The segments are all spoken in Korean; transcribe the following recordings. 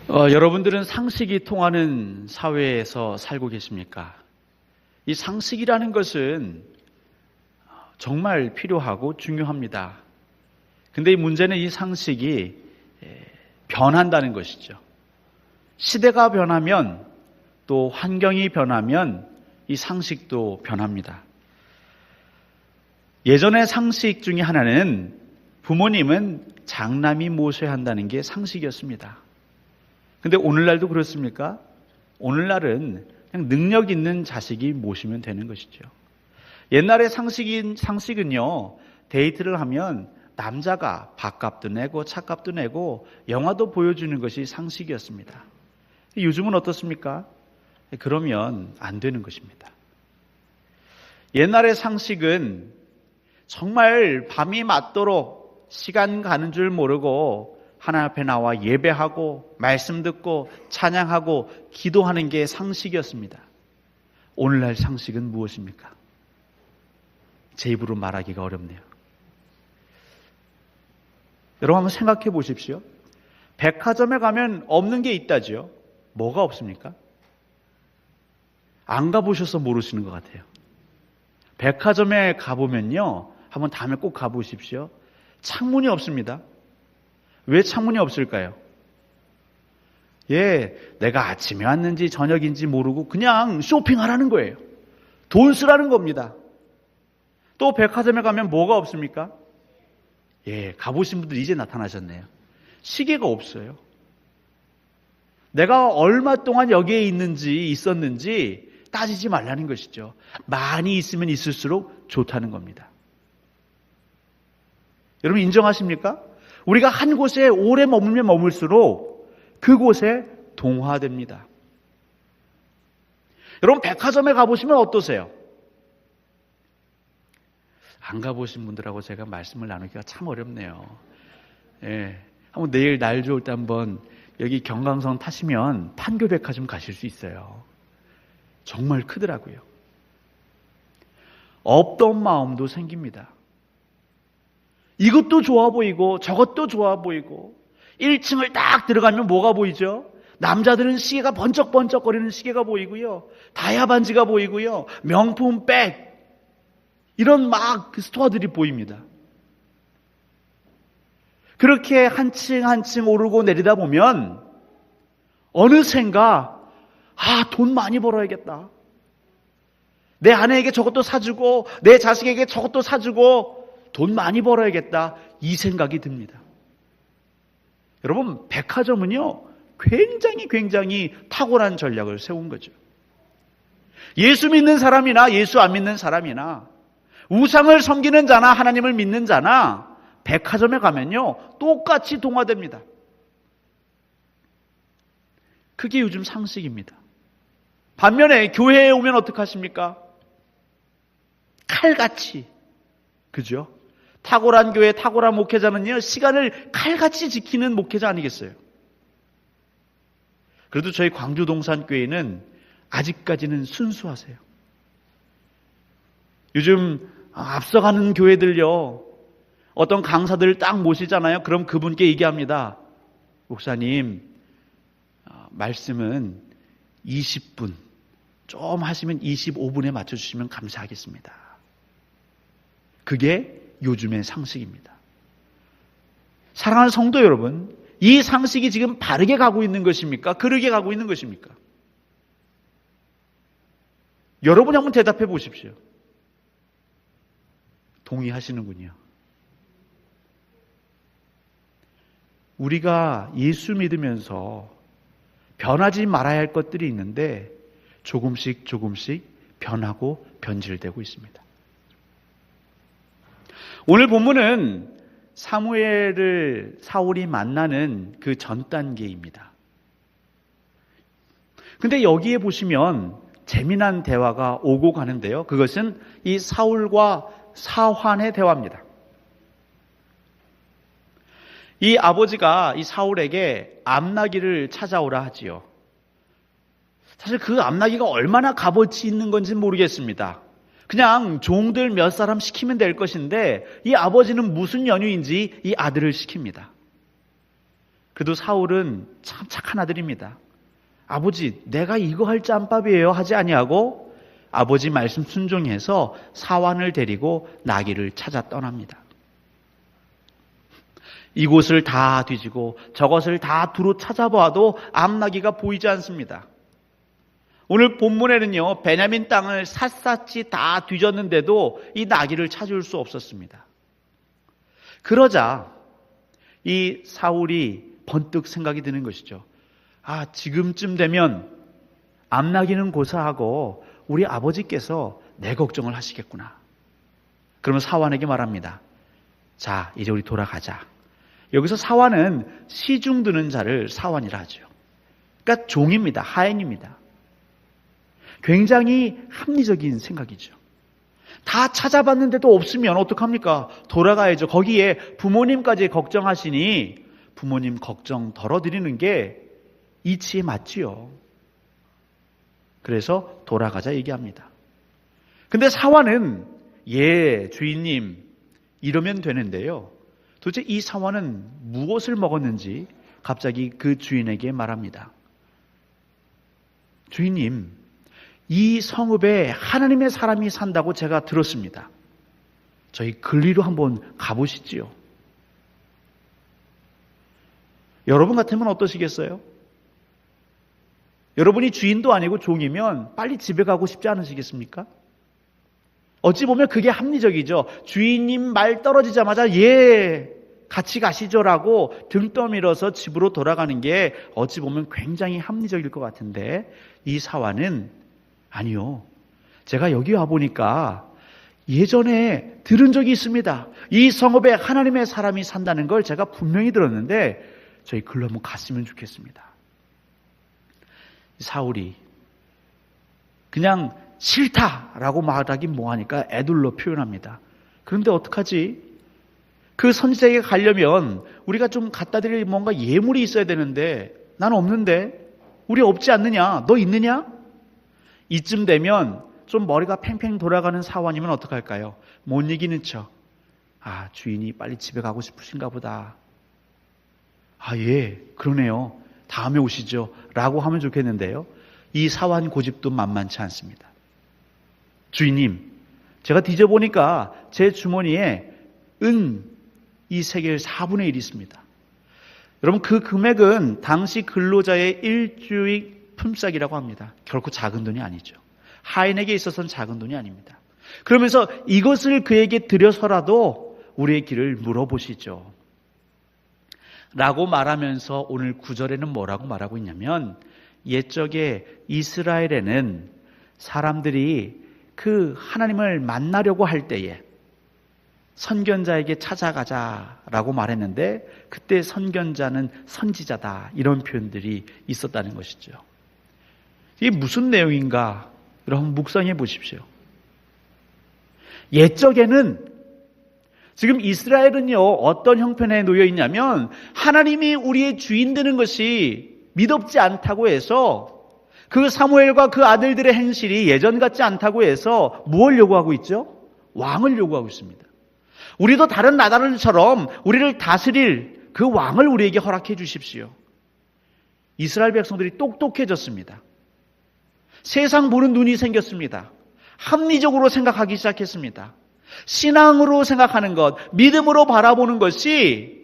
여러분들은 상식이 통하는 사회에서 살고 계십니까? 이 상식이라는 것은 정말 필요하고 중요합니다. 근데 이 문제는 이 상식이 변한다는 것이죠. 시대가 변하면 또 환경이 변하면 이 상식도 변합니다. 예전의 상식 중에 하나는 부모님은 장남이 모셔야 한다는 게 상식이었습니다. 근데 오늘날도 그렇습니까? 오늘날은 그냥 능력 있는 자식이 모시면 되는 것이죠. 옛날의 상식은요, 데이트를 하면 남자가 밥값도 내고 차값도 내고 영화도 보여주는 것이 상식이었습니다. 요즘은 어떻습니까? 그러면 안 되는 것입니다. 옛날의 상식은 정말 밤이 맞도록 시간 가는 줄 모르고 하나님 앞에 나와 예배하고 말씀 듣고 찬양하고 기도하는 게 상식이었습니다. 오늘날 상식은 무엇입니까? 제 입으로 말하기가 어렵네요. 여러분 한번 생각해 보십시오. 백화점에 가면 없는 게 있다죠. 뭐가 없습니까? 안 가보셔서 모르시는 것 같아요. 백화점에 가보면요, 한번 다음에 꼭 가보십시오. 창문이 없습니다. 왜 창문이 없을까요? 내가 아침에 왔는지 저녁인지 모르고 그냥 쇼핑하라는 거예요. 돈 쓰라는 겁니다. 또 백화점에 가면 뭐가 없습니까? 가보신 분들 이제 나타나셨네요. 시계가 없어요. 내가 얼마 동안 여기에 있었는지 따지지 말라는 것이죠. 많이 있으면 있을수록 좋다는 겁니다. 여러분 인정하십니까? 우리가 한 곳에 오래 머물면 머물수록 그곳에 동화됩니다. 여러분 백화점에 가보시면 어떠세요? 안 가보신 분들하고 제가 말씀을 나누기가 참 어렵네요. 한번 내일 날 좋을 때 한번 여기 경강선 타시면 판교백화점 가실 수 있어요. 정말 크더라고요. 없던 마음도 생깁니다. 이것도 좋아 보이고 저것도 좋아 보이고 1층을 딱 들어가면 뭐가 보이죠? 남자들은 시계가 번쩍번쩍거리는 시계가 보이고요. 다이아 반지가 보이고요. 명품 백 이런 막 그 스토어들이 보입니다. 그렇게 한 층 한 층 오르고 내리다 보면 어느샌가 돈 많이 벌어야겠다. 내 아내에게 저것도 사주고 내 자식에게 저것도 사주고 돈 많이 벌어야겠다 이 생각이 듭니다. 여러분 백화점은요 굉장히 탁월한 전략을 세운 거죠. 예수 믿는 사람이나 예수 안 믿는 사람이나 우상을 섬기는 자나 하나님을 믿는 자나 백화점에 가면요 똑같이 동화됩니다. 그게 요즘 상식입니다. 반면에 교회에 오면 어떡하십니까? 칼같이, 그죠? 탁월한 교회, 탁월한 목회자는요 시간을 칼같이 지키는 목회자 아니겠어요? 그래도 저희 광주 동산교회는 아직까지는 순수하세요. 요즘 앞서가는 교회들요 어떤 강사들을 딱 모시잖아요. 그럼 그분께 얘기합니다. 목사님 말씀은 20분 좀 하시면 25분에 맞춰주시면 감사하겠습니다. 그게 요즘의 상식입니다. 사랑하는 성도 여러분, 이 상식이 지금 바르게 가고 있는 것입니까? 그르게 가고 있는 것입니까? 여러분이 한번 대답해 보십시오. 동의하시는군요. 우리가 예수 믿으면서 변하지 말아야 할 것들이 있는데 조금씩 변하고 변질되고 있습니다. 오늘 본문은 사울이 만나는 그 전 단계입니다. 근데 여기에 보시면 재미난 대화가 오고 가는데요. 그것은 이 사울과 사환의 대화입니다. 이 아버지가 이 사울에게 암나귀를 찾아오라 하지요. 사실 그 암나귀가 얼마나 값어치 있는 건지는 모르겠습니다. 그냥 종들 몇 사람 시키면 될 것인데 이 아버지는 무슨 연유인지 이 아들을 시킵니다. 그래도 사울은 참 착한 아들입니다. 아버지, 내가 이거 할 짬밥이에요 하지 아니하고 아버지 말씀 순종해서 사환을 데리고 나귀를 찾아 떠납니다. 이곳을 다 뒤지고 저것을 다 두루 찾아봐도 암나귀가 보이지 않습니다. 오늘 본문에는요, 베냐민 땅을 샅샅이 다 뒤졌는데도 이 나귀를 찾을 수 없었습니다. 그러자 이 사울이 번뜩 생각이 드는 것이죠. 아, 지금쯤 되면 암나귀는 고사하고 우리 아버지께서 내 걱정을 하시겠구나. 그러면 사환에게 말합니다. 자, 이제 우리 돌아가자. 여기서 사환은 시중 드는 자를 사환이라 하죠. 그러니까 종입니다. 하인입니다. 굉장히 합리적인 생각이죠. 다 찾아봤는데도 없으면 어떡합니까? 돌아가야죠. 거기에 부모님까지 걱정하시니 부모님 걱정 덜어드리는 게 이치에 맞지요. 그래서 돌아가자 얘기합니다. 근데 사환은 예, 주인님 이러면 되는데요. 도대체 이 사환은 무엇을 먹었는지 갑자기 그 주인에게 말합니다. 주인님, 이 성읍에 하나님의 사람이 산다고 제가 들었습니다. 저희 근리로 한번 가보시지요. 여러분 같으면 어떠시겠어요? 여러분이 주인도 아니고 종이면 빨리 집에 가고 싶지 않으시겠습니까? 어찌 보면 그게 합리적이죠. 주인님 말 떨어지자마자 예, 같이 가시죠라고 등 떠밀어서 집으로 돌아가는 게 어찌 보면 굉장히 합리적일 것 같은데 이 사환은 아니요. 제가 여기 와보니까 예전에 들은 적이 있습니다. 이 성읍에 하나님의 사람이 산다는 걸 제가 분명히 들었는데 저희 글로 한번 갔으면 좋겠습니다. 사울이 그냥 싫다라고 말하긴 뭐하니까 애둘러 표현합니다. 그런데 어떡하지? 그 선지자에게 가려면 우리가 좀 갖다 드릴 뭔가 예물이 있어야 되는데 난 없는데 우리 없지 않느냐? 너 있느냐? 이쯤 되면 좀 머리가 팽팽 돌아가는 사환이면 어떡할까요? 못 이기는 척. 아, 주인이 빨리 집에 가고 싶으신가 보다. 아, 예, 그러네요. 다음에 오시죠. 라고 하면 좋겠는데요. 이 사환 고집도 만만치 않습니다. 주인님, 제가 뒤져보니까 제 주머니에 이 세겔 4분의 1이 있습니다. 여러분, 그 금액은 당시 근로자의 일주일 품삯이라고 합니다. 결코 작은 돈이 아니죠. 하인에게 있어서는 작은 돈이 아닙니다. 그러면서 이것을 그에게 드려서라도 우리의 길을 물어보시죠. 라고 말하면서 오늘 9절에는 뭐라고 말하고 있냐면 옛적에 이스라엘에는 사람들이 그 하나님을 만나려고 할 때에 선견자에게 찾아가자라고 말했는데 그때 선견자는 선지자다 이런 표현들이 있었다는 것이죠. 이게 무슨 내용인가? 여러분 묵상해 보십시오. 옛적에는 지금 이스라엘은요 어떤 형편에 놓여 있냐면 하나님이 우리의 주인 되는 것이 미덥지 않다고 해서 그 사무엘과 그 아들들의 행실이 예전 같지 않다고 해서 무엇을 요구하고 있죠? 왕을 요구하고 있습니다. 우리도 다른 나라들처럼 우리를 다스릴 그 왕을 우리에게 허락해 주십시오. 이스라엘 백성들이 똑똑해졌습니다. 세상 보는 눈이 생겼습니다. 합리적으로 생각하기 시작했습니다. 신앙으로 생각하는 것, 믿음으로 바라보는 것이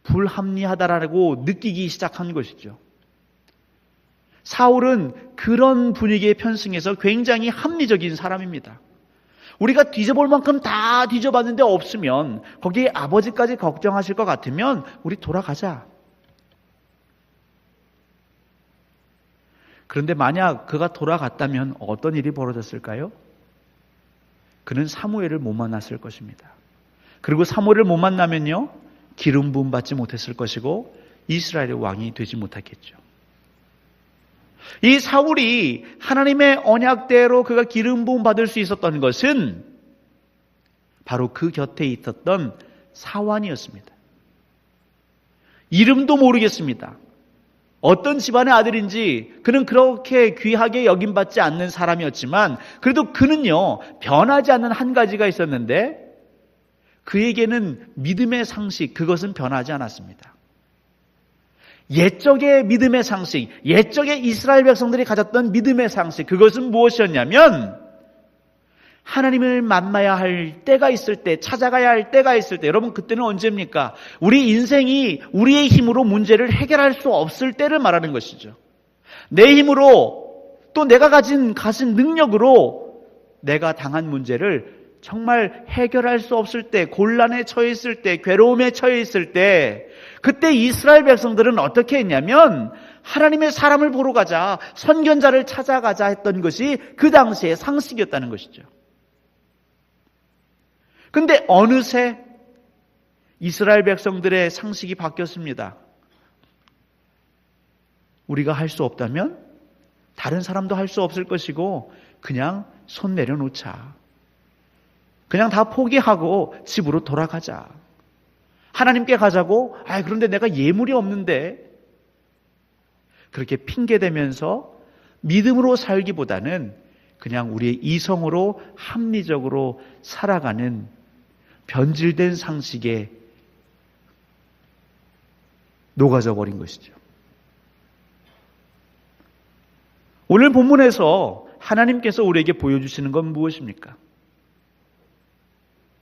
불합리하다라고 느끼기 시작한 것이죠. 사울은 그런 분위기에 편승해서 굉장히 합리적인 사람입니다. 우리가 뒤져볼 만큼 다 뒤져봤는데 없으면 거기에 아버지까지 걱정하실 것 같으면 우리 돌아가자. 그런데 만약 그가 돌아갔다면 어떤 일이 벌어졌을까요? 그는 사무엘을 못 만났을 것입니다. 그리고 사무엘을 못 만나면요 기름 부음 받지 못했을 것이고 이스라엘의 왕이 되지 못했겠죠. 이 사울이 하나님의 언약대로 그가 기름 부음 받을 수 있었던 것은 바로 그 곁에 있었던 사환이었습니다. 이름도 모르겠습니다. 어떤 집안의 아들인지 그는 그렇게 귀하게 여김받지 않는 사람이었지만 그래도 그는요 변하지 않는 한 가지가 있었는데 그에게는 믿음의 상식 그것은 변하지 않았습니다. 옛적의 믿음의 상식, 옛적의 이스라엘 백성들이 가졌던 믿음의 상식, 그것은 무엇이었냐면 하나님을 만나야 할 때가 있을 때, 찾아가야 할 때가 있을 때, 여러분 그때는 언제입니까? 우리 인생이 우리의 힘으로 문제를 해결할 수 없을 때를 말하는 것이죠. 내 힘으로 또 내가 가진 능력으로 내가 당한 문제를 정말 해결할 수 없을 때, 곤란에 처해 있을 때, 괴로움에 처해 있을 때, 그때 이스라엘 백성들은 어떻게 했냐면 하나님의 사람을 보러 가자, 선견자를 찾아가자 했던 것이 그 당시의 상식이었다는 것이죠. 근데 어느새 이스라엘 백성들의 상식이 바뀌었습니다. 우리가 할 수 없다면 다른 사람도 할 수 없을 것이고 그냥 손 내려놓자. 그냥 다 포기하고 집으로 돌아가자. 하나님께 가자고, 그런데 내가 예물이 없는데. 그렇게 핑계대면서 믿음으로 살기보다는 그냥 우리의 이성으로 합리적으로 살아가는 변질된 상식에 녹아져 버린 것이죠. 오늘 본문에서 하나님께서 우리에게 보여주시는 건 무엇입니까?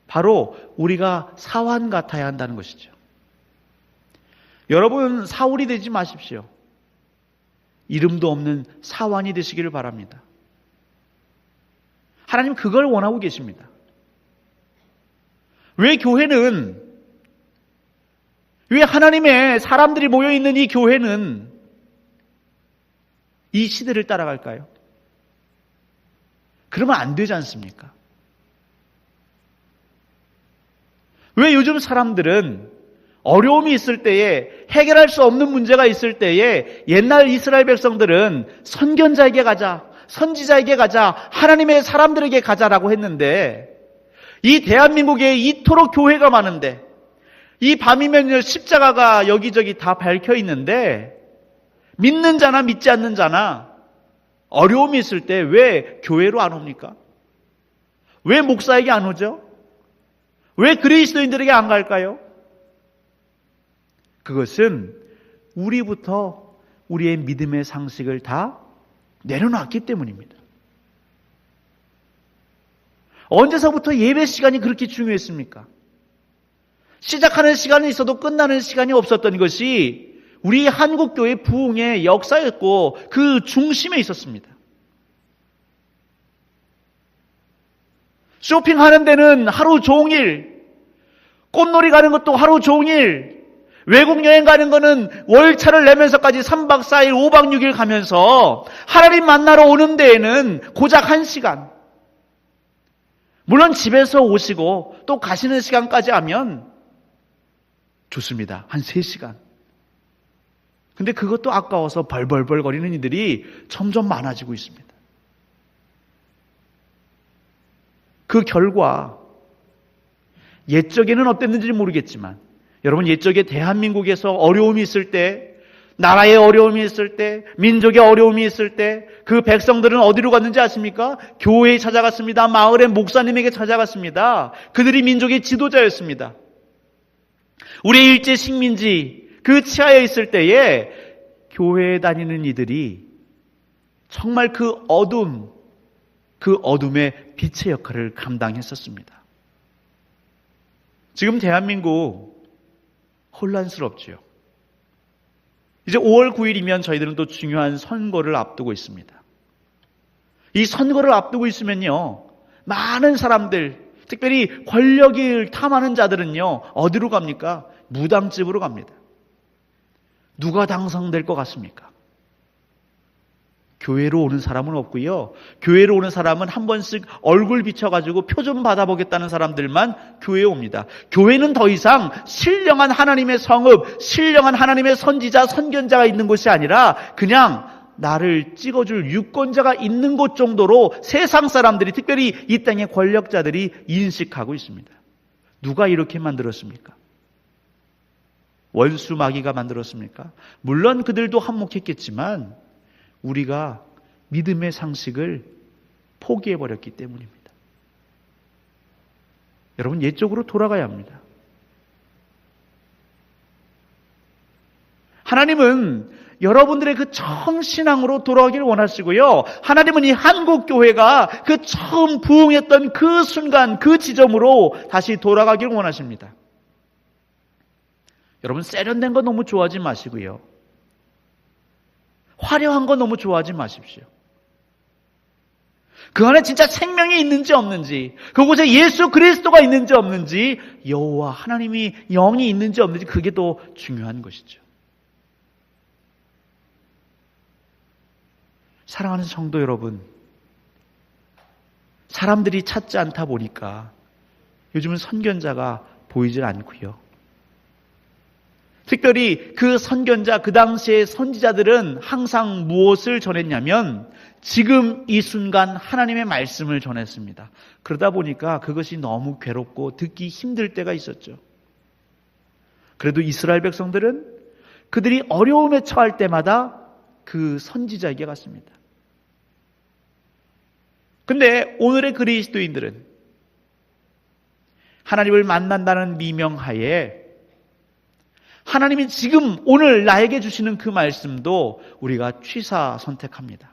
바로 우리가 사환 같아야 한다는 것이죠. 여러분, 사울이 되지 마십시오. 이름도 없는 사환이 되시기를 바랍니다. 하나님 그걸 원하고 계십니다. 왜 하나님의 사람들이 모여있는 이 교회는 이 시대를 따라갈까요? 그러면 안 되지 않습니까? 왜 요즘 사람들은 어려움이 있을 때에, 해결할 수 없는 문제가 있을 때에 옛날 이스라엘 백성들은 선견자에게 가자, 선지자에게 가자, 하나님의 사람들에게 가자라고 했는데, 이 대한민국에 이토록 교회가 많은데, 이 밤이면 십자가가 여기저기 다 밝혀 있는데, 믿는 자나 믿지 않는 자나 어려움이 있을 때 왜 교회로 안 옵니까? 왜 목사에게 안 오죠? 왜 그리스도인들에게 안 갈까요? 그것은 우리부터 우리의 믿음의 상식을 다 내려놨기 때문입니다. 언제서부터 예배 시간이 그렇게 중요했습니까? 시작하는 시간이 있어도 끝나는 시간이 없었던 것이 우리 한국교회 부흥의 역사였고 그 중심에 있었습니다. 쇼핑하는 데는 하루 종일, 꽃놀이 가는 것도 하루 종일, 외국 여행 가는 거는 월차를 내면서까지 3박 4일, 5박 6일 가면서 하나님 만나러 오는 데에는 고작 1시간. 물론 집에서 오시고 또 가시는 시간까지 하면 좋습니다. 한 3시간. 근데 그것도 아까워서 벌벌벌 거리는 이들이 점점 많아지고 있습니다. 그 결과 옛적에는 어땠는지 모르겠지만 여러분, 옛적에 대한민국에서 어려움이 있을 때, 나라에 어려움이 있을 때, 민족에 어려움이 있을 때 그 백성들은 어디로 갔는지 아십니까? 교회에 찾아갔습니다. 마을의 목사님에게 찾아갔습니다. 그들이 민족의 지도자였습니다. 우리 일제 식민지 그 치하에 있을 때에 교회에 다니는 이들이 정말 그 어둠의 빛의 역할을 감당했었습니다. 지금 대한민국 혼란스럽지요. 이제 5월 9일이면 저희들은 또 중요한 선거를 앞두고 있습니다. 이 선거를 앞두고 있으면요, 많은 사람들, 특별히 권력을 탐하는 자들은요, 어디로 갑니까? 무당집으로 갑니다. 누가 당선될 것 같습니까? 교회로 오는 사람은 없고요. 교회로 오는 사람은 한 번씩 얼굴 비춰가지고 표 좀 받아보겠다는 사람들만 교회에 옵니다. 교회는 더 이상 신령한 하나님의 성읍, 신령한 하나님의 선지자, 선견자가 있는 곳이 아니라 그냥 나를 찍어줄 유권자가 있는 곳 정도로 세상 사람들이, 특별히 이 땅의 권력자들이 인식하고 있습니다. 누가 이렇게 만들었습니까? 원수 마귀가 만들었습니까? 물론 그들도 한몫했겠지만 우리가 믿음의 상식을 포기해버렸기 때문입니다. 여러분, 옛적으로 돌아가야 합니다. 하나님은 여러분들의 그 처음 신앙으로 돌아가기를 원하시고요. 하나님은 이 한국교회가 그 처음 부흥했던 그 순간, 그 지점으로 다시 돌아가기를 원하십니다. 여러분, 세련된 거 너무 좋아하지 마시고요. 화려한 거 너무 좋아하지 마십시오. 그 안에 진짜 생명이 있는지 없는지, 그곳에 예수 그리스도가 있는지 없는지, 여호와 하나님이 영이 있는지 없는지, 그게 더 중요한 것이죠. 사랑하는 성도 여러분, 사람들이 찾지 않다 보니까 요즘은 선견자가 보이질 않고요. 특별히 그 선견자, 그 당시의 선지자들은 항상 무엇을 전했냐면 지금 이 순간 하나님의 말씀을 전했습니다. 그러다 보니까 그것이 너무 괴롭고 듣기 힘들 때가 있었죠. 그래도 이스라엘 백성들은 그들이 어려움에 처할 때마다 그 선지자에게 갔습니다. 근데 오늘의 그리스도인들은 하나님을 만난다는 미명하에 하나님이 지금 오늘 나에게 주시는 그 말씀도 우리가 취사 선택합니다.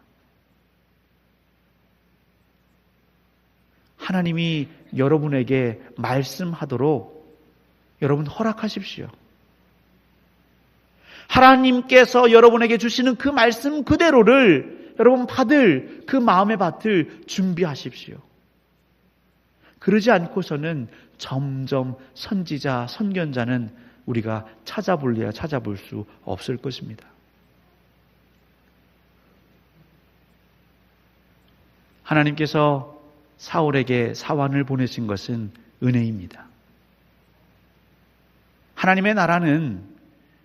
하나님이 여러분에게 말씀하도록 여러분 허락하십시오. 하나님께서 여러분에게 주시는 그 말씀 그대로를 여러분 받을 그 마음의 밭을 준비하십시오. 그러지 않고서는 점점 선지자, 선견자는 우리가 찾아볼래야 찾아볼 수 없을 것입니다. 하나님께서 사울에게 사환을 보내신 것은 은혜입니다. 하나님의 나라는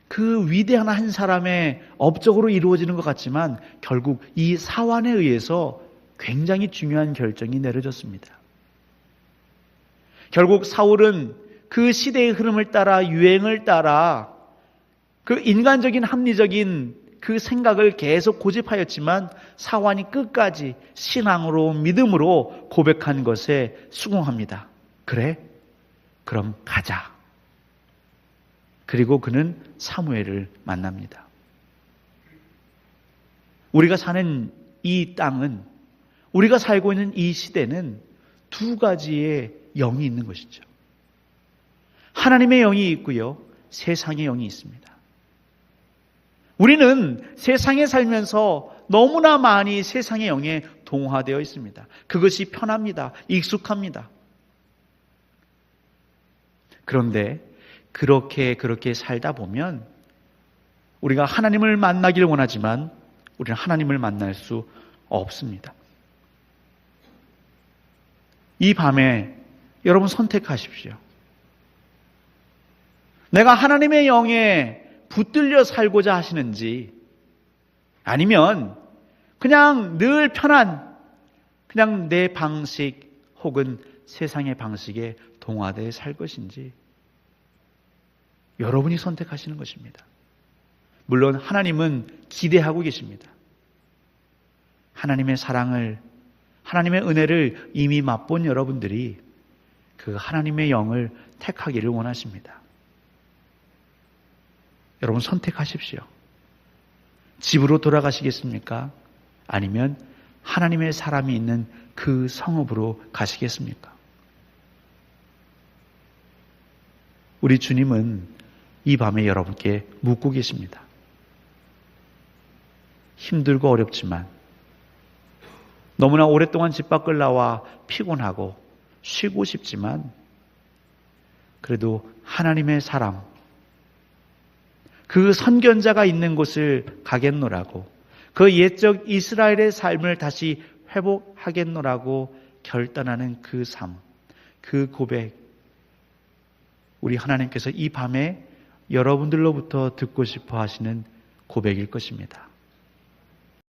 그 위대한 한 사람의 업적으로 이루어지는 것 같지만 결국 이 사환에 의해서 굉장히 중요한 결정이 내려졌습니다. 결국 사울은 그 시대의 흐름을 따라 유행을 따라 그 인간적인 합리적인 그 생각을 계속 고집하였지만 사환이 끝까지 신앙으로 믿음으로 고백한 것에 수긍합니다. 그래? 그럼 가자. 그리고 그는 사무엘을 만납니다. 우리가 사는 이 땅은, 우리가 살고 있는 이 시대는 두 가지의 영이 있는 것이죠. 하나님의 영이 있고요, 세상의 영이 있습니다. 우리는 세상에 살면서 너무나 많이 세상의 영에 동화되어 있습니다. 그것이 편합니다. 익숙합니다. 그런데 그렇게 살다 보면 우리가 하나님을 만나기를 원하지만 우리는 하나님을 만날 수 없습니다. 이 밤에 여러분 선택하십시오. 내가 하나님의 영에 붙들려 살고자 하시는지, 아니면 그냥 늘 편한 그냥 내 방식 혹은 세상의 방식에 동화되어 살 것인지 여러분이 선택하시는 것입니다. 물론 하나님은 기대하고 계십니다. 하나님의 사랑을, 하나님의 은혜를 이미 맛본 여러분들이 그 하나님의 영을 택하기를 원하십니다. 여러분 선택하십시오. 집으로 돌아가시겠습니까? 아니면 하나님의 사람이 있는 그 성읍으로 가시겠습니까? 우리 주님은 이 밤에 여러분께 묻고 계십니다. 힘들고 어렵지만, 너무나 오랫동안 집 밖을 나와 피곤하고 쉬고 싶지만, 그래도 하나님의 사람, 그 선견자가 있는 곳을 가겠노라고, 그 옛적 이스라엘의 삶을 다시 회복하겠노라고 결단하는 그 삶, 그 고백, 우리 하나님께서 이 밤에 여러분들로부터 듣고 싶어 하시는 고백일 것입니다.